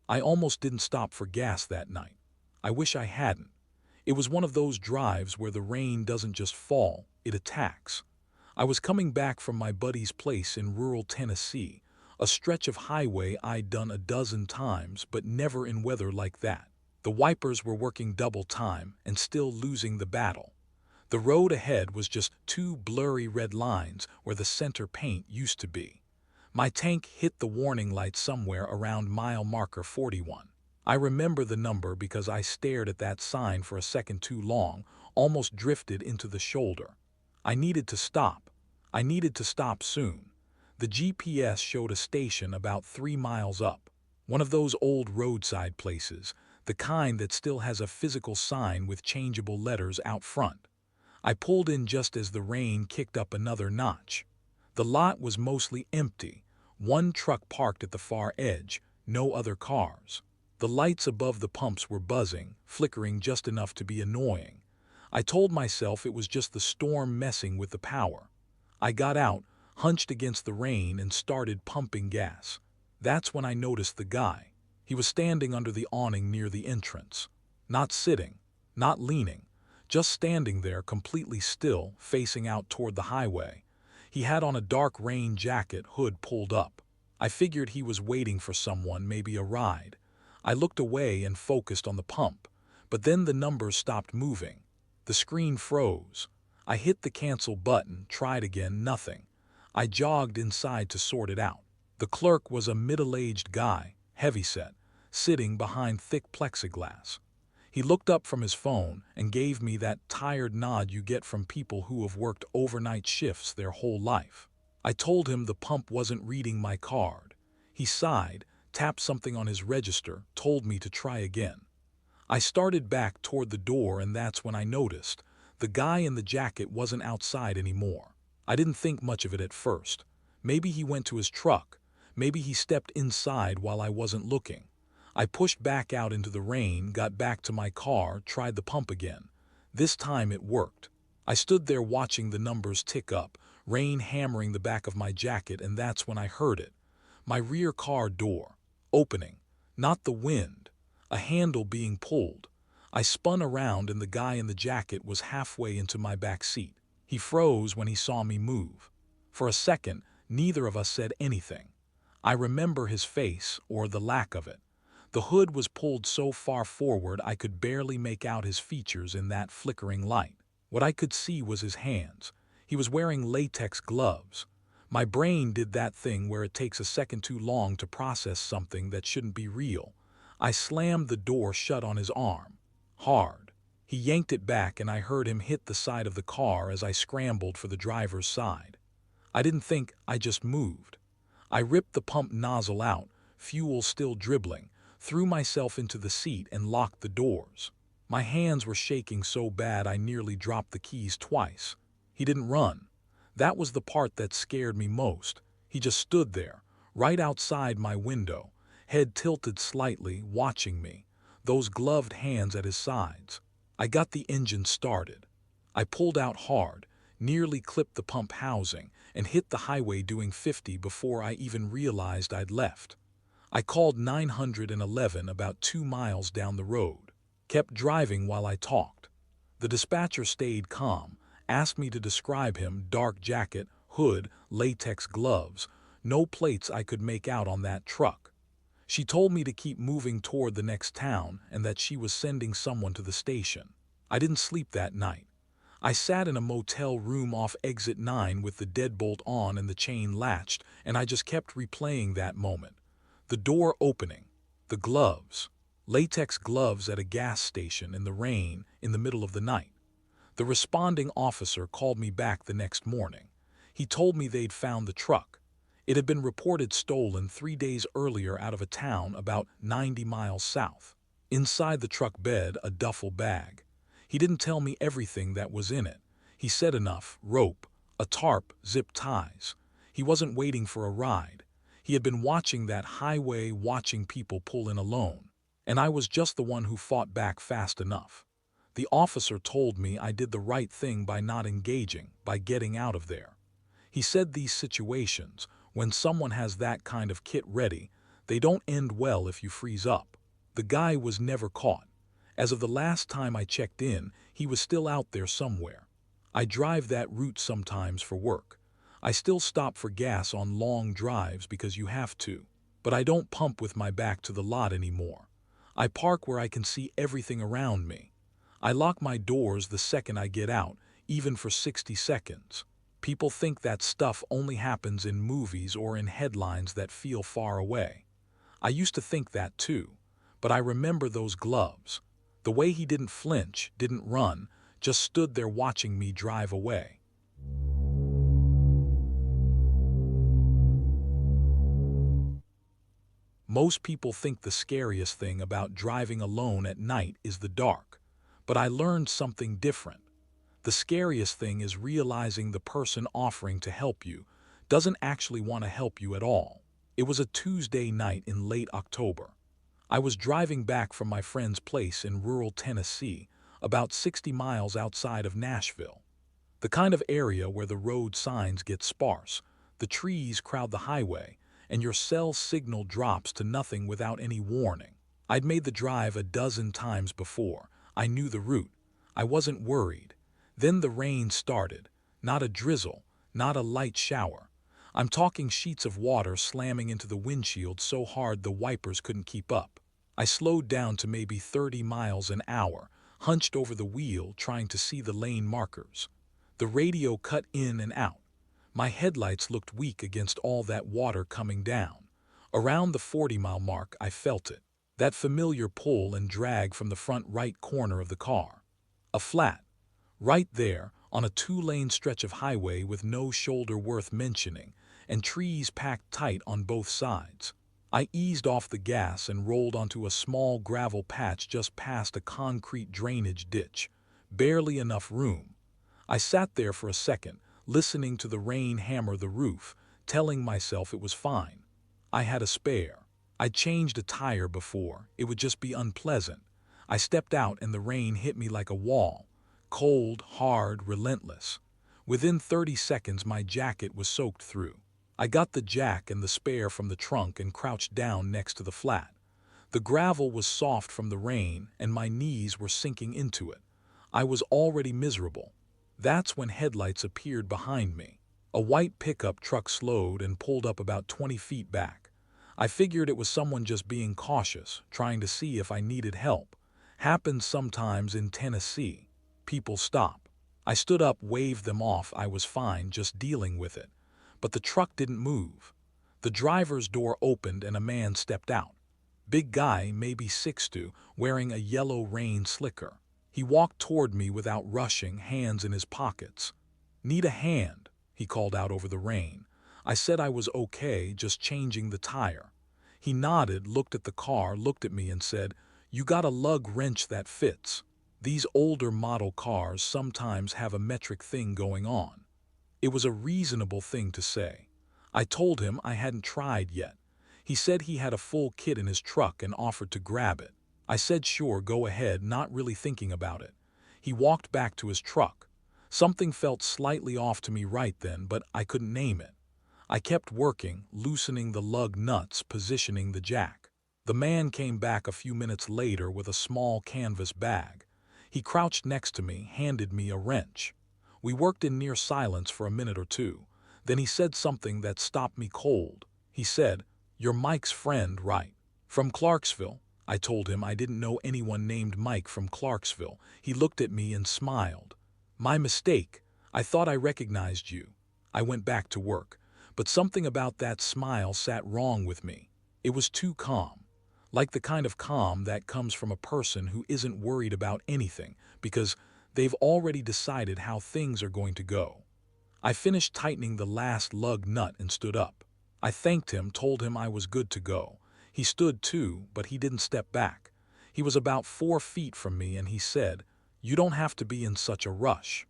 I almost didn't stop for gas that night. I wish I hadn't. It was one of those drives where the rain doesn't just fall, it attacks. I was coming back from my buddy's place in rural Tennessee, a stretch of highway I'd done a dozen times, but never in weather like that. The wipers were working double time and still losing the battle. The road ahead was just two blurry red lines where the center paint used to be. My tank hit the warning light somewhere around mile marker 41. I remember the number because I stared at that sign for a second too long, almost drifted into the shoulder. I needed to stop. I needed to stop soon. The GPS showed a station about 3 miles up. One of those old roadside places, the kind that still has a physical sign with changeable letters out front. I pulled in just as the rain kicked up another notch. The lot was mostly empty. One truck parked at the far edge, no other cars. The lights above the pumps were buzzing, flickering just enough to be annoying. I told myself it was just the storm messing with the power. I got out, hunched against the rain, and started pumping gas. That's when I noticed the guy. He was standing under the awning near the entrance. Not sitting, not leaning, just standing there completely still, facing out toward the highway. He had on a dark rain jacket, hood pulled up. I figured he was waiting for someone, maybe a ride. I looked away and focused on the pump, but then the numbers stopped moving. The screen froze. I hit the cancel button, tried again, nothing. I jogged inside to sort it out. The clerk was a middle-aged guy, heavyset, sitting behind thick plexiglass. He looked up from his phone and gave me that tired nod you get from people who have worked overnight shifts their whole life. I told him the pump wasn't reading my card. He sighed, tapped something on his register, told me to try again. I started back toward the door, and that's when I noticed the guy in the jacket wasn't outside anymore. I didn't think much of it at first. Maybe he went to his truck. Maybe he stepped inside while I wasn't looking. I pushed back out into the rain, got back to my car, tried the pump again. This time it worked. I stood there watching the numbers tick up, rain hammering the back of my jacket, and that's when I heard it. My rear car door opening. Not the wind. A handle being pulled. I spun around, and the guy in the jacket was halfway into my back seat. He froze when he saw me move. For a second, neither of us said anything. I remember his face, or the lack of it. The hood was pulled so far forward I could barely make out his features in that flickering light. What I could see was his hands. He was wearing latex gloves. My brain did that thing where it takes a second too long to process something that shouldn't be real. I slammed the door shut on his arm. Hard. He yanked it back, and I heard him hit the side of the car as I scrambled for the driver's side. I didn't think, I just moved. I ripped the pump nozzle out, fuel still dribbling, threw myself into the seat and locked the doors. My hands were shaking so bad I nearly dropped the keys twice. He didn't run. That was the part that scared me most. He just stood there, right outside my window, head tilted slightly, watching me, those gloved hands at his sides. I got the engine started. I pulled out hard, nearly clipped the pump housing, and hit the highway doing 50 before I even realized I'd left. I called 911 about 2 miles down the road. Kept driving while I talked. The dispatcher stayed calm, asked me to describe him, dark jacket, hood, latex gloves, no plates I could make out on that truck. She told me to keep moving toward the next town and that she was sending someone to the station. I didn't sleep that night. I sat in a motel room off exit 9 with the deadbolt on and the chain latched, and I just kept replaying that moment. The door opening, the gloves, latex gloves at a gas station in the rain in the middle of the night. The responding officer called me back the next morning. He told me they'd found the truck. It had been reported stolen 3 days earlier out of a town about 90 miles south. Inside the truck bed, a duffel bag. He didn't tell me everything that was in it. He said enough: rope, a tarp, zip ties. He wasn't waiting for a ride. He had been watching that highway, watching people pull in alone. And I was just the one who fought back fast enough. The officer told me I did the right thing by not engaging, by getting out of there. He said these situations, when someone has that kind of kit ready, They don't end well if you freeze up. The guy was never caught. As of the last time I checked in, he was still out there somewhere. I drive that route sometimes for work. I still stop for gas on long drives because you have to. But I don't pump with my back to the lot anymore. I park where I can see everything around me. I lock my doors the second I get out, even for 60 seconds. People think that stuff only happens in movies or in headlines that feel far away. I used to think that too, but I remember those gloves. The way he didn't flinch, didn't run, just stood there watching me drive away. Most people think the scariest thing about driving alone at night is the dark, but I learned something different. The scariest thing is realizing the person offering to help you doesn't actually want to help you at all. It was a Tuesday night in late October. I was driving back from my friend's place in rural Tennessee, about 60 miles outside of Nashville. The kind of area where the road signs get sparse, the trees crowd the highway, and your cell signal drops to nothing without any warning. I'd made the drive a dozen times before. I knew the route. I wasn't worried. Then the rain started. Not a drizzle, not a light shower. I'm talking sheets of water slamming into the windshield so hard the wipers couldn't keep up. I slowed down to maybe 30 miles an hour, hunched over the wheel trying to see the lane markers. The radio cut in and out. My headlights looked weak against all that water coming down. Around the 40-mile mark, I felt it. That familiar pull and drag from the front right corner of the car. A flat. Right there, on a 2-lane stretch of highway with no shoulder worth mentioning, and trees packed tight on both sides. I eased off the gas and rolled onto a small gravel patch just past a concrete drainage ditch. Barely enough room. I sat there for a second, listening to the rain hammer the roof, telling myself it was fine. I had a spare. I'd changed a tire before. It would just be unpleasant. I stepped out and the rain hit me like a wall. Cold, hard, relentless. Within 30 seconds, my jacket was soaked through. I got the jack and the spare from the trunk and crouched down next to the flat. The gravel was soft from the rain and my knees were sinking into it. I was already miserable. That's when headlights appeared behind me. A white pickup truck slowed and pulled up about 20 feet back. I figured it was someone just being cautious, trying to see if I needed help. Happens sometimes in Tennessee. People stop. I stood up, waved them off. I was fine, just dealing with it. But the truck didn't move. The driver's door opened and a man stepped out. Big guy, maybe 6'2", wearing a yellow rain slicker. He walked toward me without rushing, hands in his pockets. "Need a hand," he called out over the rain. I said I was okay, just changing the tire. He nodded, looked at the car, looked at me and said, "You got a lug wrench that fits." These older model cars sometimes have a metric thing going on. It was a reasonable thing to say. I told him I hadn't tried yet. He said he had a full kit in his truck and offered to grab it. I said sure, go ahead, not really thinking about it. He walked back to his truck. Something felt slightly off to me right then, but I couldn't name it. I kept working, loosening the lug nuts, positioning the jack. The man came back a few minutes later with a small canvas bag. He crouched next to me, handed me a wrench. We worked in near silence for a minute or two. Then he said something that stopped me cold. He said, "You're Mike's friend, right? From Clarksville?" I told him I didn't know anyone named Mike from Clarksville. He looked at me and smiled. "My mistake. I thought I recognized you." I went back to work, but something about that smile sat wrong with me. It was too calm. Like the kind of calm that comes from a person who isn't worried about anything because they've already decided how things are going to go. I finished tightening the last lug nut and stood up. I thanked him, told him I was good to go. He stood too, but he didn't step back. He was about 4 feet from me and he said, "You don't have to be in such a rush."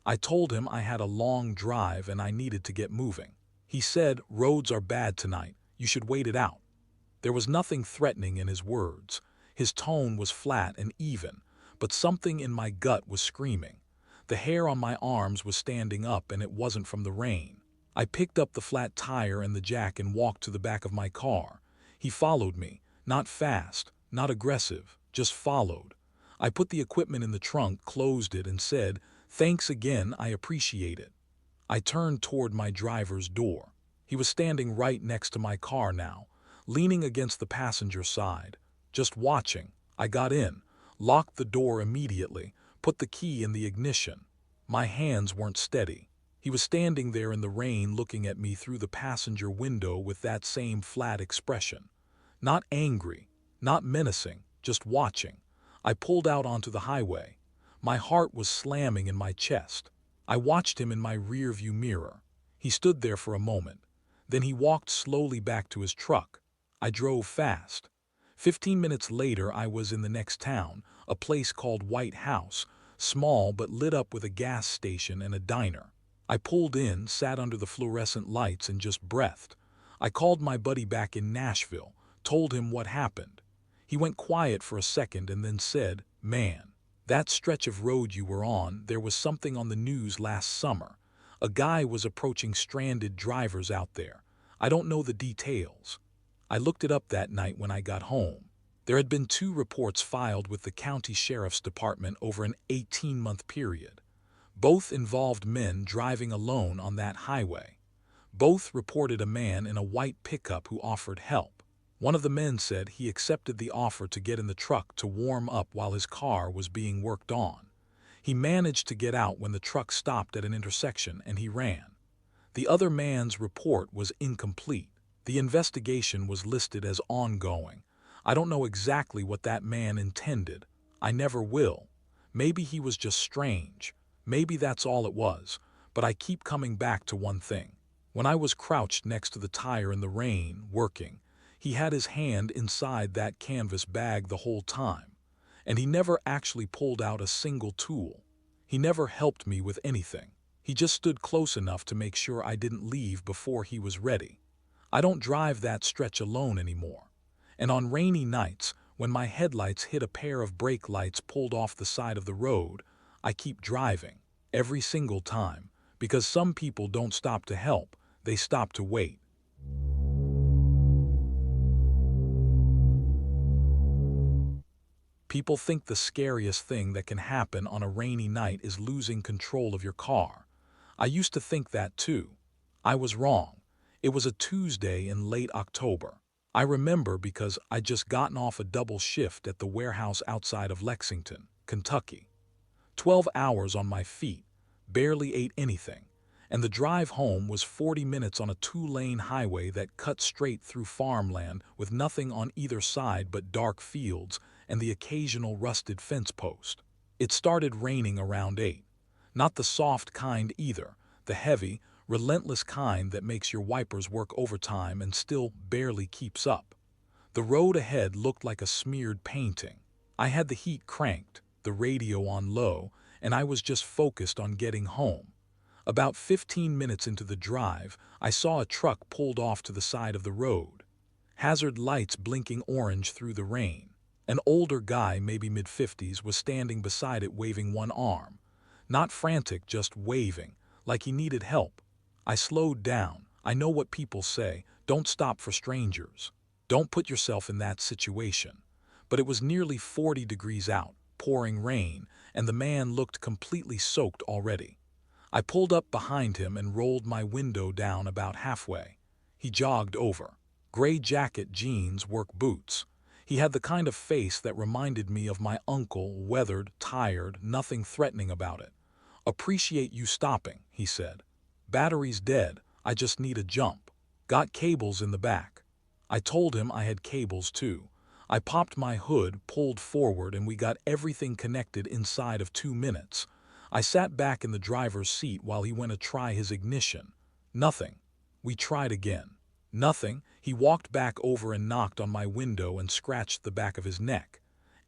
I told him I had a long drive and I needed to get moving. He said, "Roads are bad tonight. You should wait it out." There was nothing threatening in his words. His tone was flat and even, but something in my gut was screaming. The hair on my arms was standing up and it wasn't from the rain. I picked up the flat tire and the jack and walked to the back of my car. He followed me, not fast, not aggressive, just followed. I put the equipment in the trunk, closed it, and said, "Thanks again, I appreciate it." I turned toward my driver's door. He was standing right next to my car now, leaning against the passenger side, just watching. I got in, locked the door immediately, put the key in the ignition. My hands weren't steady. He was standing there in the rain looking at me through the passenger window with that same flat expression. Not angry, not menacing, just watching. I pulled out onto the highway. My heart was slamming in my chest. I watched him in my rearview mirror. He stood there for a moment. Then he walked slowly back to his truck. I drove fast. 15 minutes later, I was in the next town, a place called White House, small but lit up with a gas station and a diner. I pulled in, sat under the fluorescent lights, and just breathed. I called my buddy back in Nashville, told him what happened. He went quiet for a second and then said, "Man, that stretch of road you were on, there was something on the news last summer. A guy was approaching stranded drivers out there. I don't know the details." I looked it up that night when I got home. There had been 2 reports filed with the county sheriff's department over an 18-month period. Both involved men driving alone on that highway. Both reported a man in a white pickup who offered help. One of the men said he accepted the offer to get in the truck to warm up while his car was being worked on. He managed to get out when the truck stopped at an intersection and he ran. The other man's report was incomplete. The investigation was listed as ongoing. I don't know exactly what that man intended. I never will. Maybe he was just strange. Maybe that's all it was. But I keep coming back to one thing. When I was crouched next to the tire in the rain, working, he had his hand inside that canvas bag the whole time. And he never actually pulled out a single tool. He never helped me with anything. He just stood close enough to make sure I didn't leave before he was ready. I don't drive that stretch alone anymore. And on rainy nights, when my headlights hit a pair of brake lights pulled off the side of the road, I keep driving, every single time, because some people don't stop to help, they stop to wait. People think the scariest thing that can happen on a rainy night is losing control of your car. I used to think that too. I was wrong. It was a Tuesday in late October. I remember because I'd just gotten off a double shift at the warehouse outside of Lexington, Kentucky. 12 hours on my feet, barely ate anything, and the drive home was 40 minutes on a 2-lane highway that cut straight through farmland with nothing on either side but dark fields and the occasional rusted fence post. It started raining around 8. Not the soft kind either, the heavy, relentless kind that makes your wipers work overtime and still barely keeps up. The road ahead looked like a smeared painting. I had the heat cranked, the radio on low, and I was just focused on getting home. About 15 minutes into the drive, I saw a truck pulled off to the side of the road. Hazard lights blinking orange through the rain. An older guy, maybe mid-50s, was standing beside it waving one arm. Not frantic, just waving, like he needed help. I slowed down. I know what people say, don't stop for strangers. Don't put yourself in that situation. But it was nearly 40 degrees out, pouring rain, and the man looked completely soaked already. I pulled up behind him and rolled my window down about halfway. He jogged over. Gray jacket, jeans, work boots. He had the kind of face that reminded me of my uncle, weathered, tired, nothing threatening about it. "Appreciate you stopping," he said. "Battery's dead, I just need a jump. Got cables in the back." I told him I had cables too. I popped my hood, pulled forward, and we got everything connected inside of 2 minutes. I sat back in the driver's seat while he went to try his ignition. Nothing. We tried again. Nothing. He walked back over and knocked on my window and scratched the back of his neck.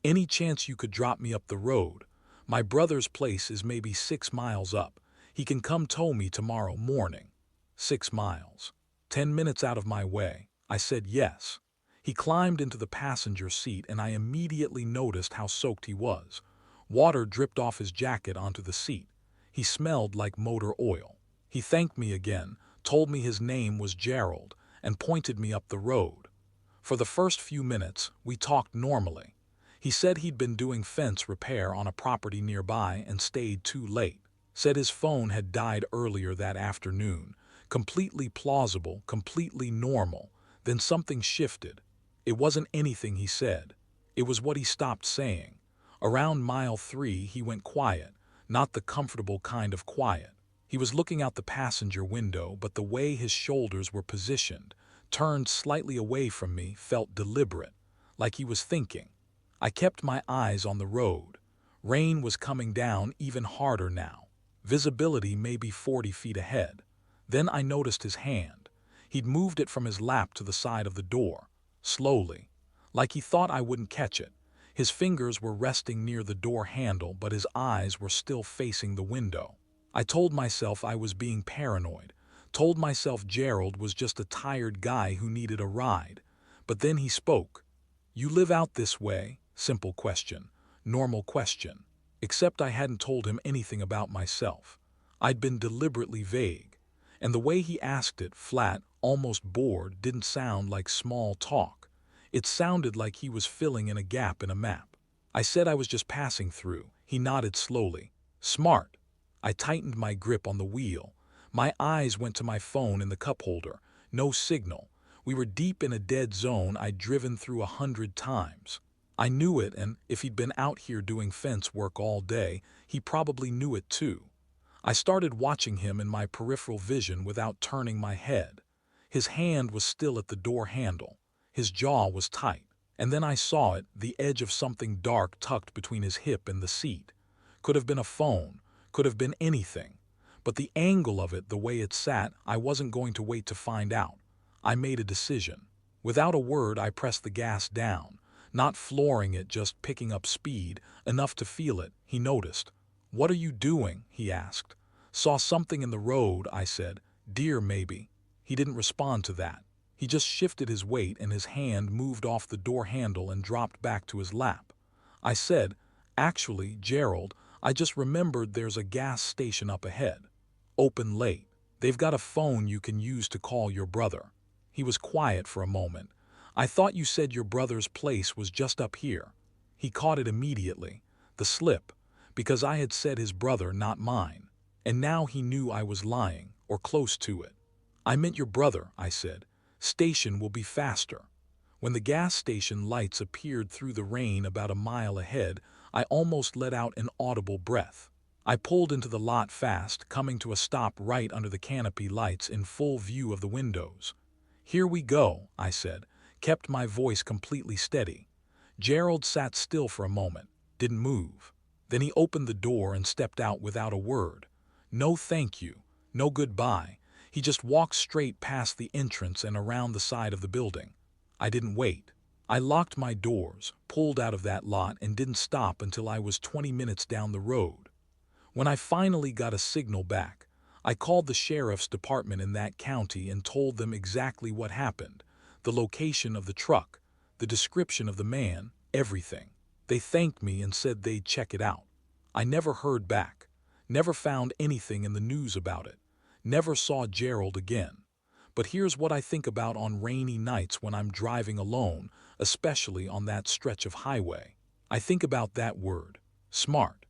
"Any chance you could drop me up the road? My brother's place is maybe 6 miles up. He can come tow me tomorrow morning." 6 miles. 10 minutes out of my way. I said yes. He climbed into the passenger seat and I immediately noticed how soaked he was. Water dripped off his jacket onto the seat. He smelled like motor oil. He thanked me again, told me his name was Gerald, and pointed me up the road. For the first few minutes, we talked normally. He said he'd been doing fence repair on a property nearby and stayed too late. Said his phone had died earlier that afternoon. Completely plausible, completely normal. Then something shifted. It wasn't anything he said. It was what he stopped saying. Around mile 3, he went quiet, not the comfortable kind of quiet. He was looking out the passenger window, but the way his shoulders were positioned, turned slightly away from me, felt deliberate, like he was thinking. I kept my eyes on the road. Rain was coming down even harder now. Visibility maybe 40 feet ahead. Then I noticed his hand. He'd moved it from his lap to the side of the door, slowly, like he thought I wouldn't catch it. His fingers were resting near the door handle, but his eyes were still facing the window. I told myself I was being paranoid, told myself Gerald was just a tired guy who needed a ride. But then he spoke. "You live out this way?" Simple question, normal question. Except I hadn't told him anything about myself. I'd been deliberately vague. And the way he asked it, flat, almost bored, didn't sound like small talk. It sounded like he was filling in a gap in a map. I said I was just passing through. He nodded slowly. "Smart." I tightened my grip on the wheel. My eyes went to my phone in the cup holder. No signal. We were deep in a dead zone I'd driven through 100 times. I knew it, and if he'd been out here doing fence work all day, he probably knew it too. I started watching him in my peripheral vision without turning my head. His hand was still at the door handle. His jaw was tight. And then I saw it, the edge of something dark tucked between his hip and the seat. Could have been a phone, could have been anything. But the angle of it, the way it sat, I wasn't going to wait to find out. I made a decision. Without a word, I pressed the gas down. Not flooring it, just picking up speed, enough to feel it. He noticed. "What are you doing?" he asked. "Saw something in the road," I said. "Deer, maybe." He didn't respond to that. He just shifted his weight and his hand moved off the door handle and dropped back to his lap. I said, "Actually, Gerald, I just remembered there's a gas station up ahead. Open late. They've got a phone you can use to call your brother." He was quiet for a moment. "I thought you said your brother's place was just up here." He caught it immediately, the slip, because I had said his brother, not mine. And now he knew I was lying, or close to it. "I meant your brother," I said. "Station will be faster." When the gas station lights appeared through the rain about a mile ahead, I almost let out an audible breath. I pulled into the lot fast, coming to a stop right under the canopy lights in full view of the windows. "Here we go," I said, kept my voice completely steady. Gerald sat still for a moment, didn't move. Then he opened the door and stepped out without a word. No thank you, no goodbye. He just walked straight past the entrance and around the side of the building. I didn't wait. I locked my doors, pulled out of that lot, and didn't stop until I was 20 minutes down the road. When I finally got a signal back, I called the sheriff's department in that county and told them exactly what happened, the location of the truck, the description of the man, everything. They thanked me and said they'd check it out. I never heard back, never found anything in the news about it, never saw Gerald again. But here's what I think about on rainy nights when I'm driving alone, especially on that stretch of highway. I think about that word, smart.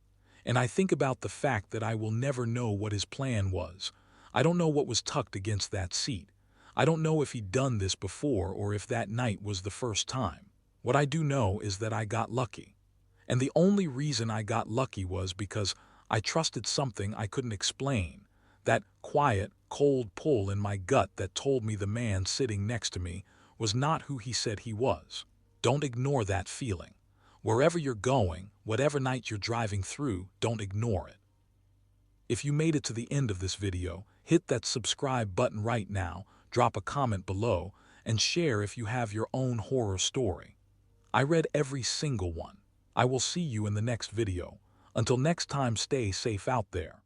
And I think about the fact that I will never know what his plan was. I don't know what was tucked against that seat. I don't know if he'd done this before or if that night was the first time. What I do know is that I got lucky. And the only reason I got lucky was because I trusted something I couldn't explain. That quiet, cold pull in my gut that told me the man sitting next to me was not who he said he was. Don't ignore that feeling. Wherever you're going, whatever night you're driving through, don't ignore it. If you made it to the end of this video, hit that subscribe button right now, drop a comment below, and share if you have your own horror story. I read every single one. I will see you in the next video. Until next time, stay safe out there.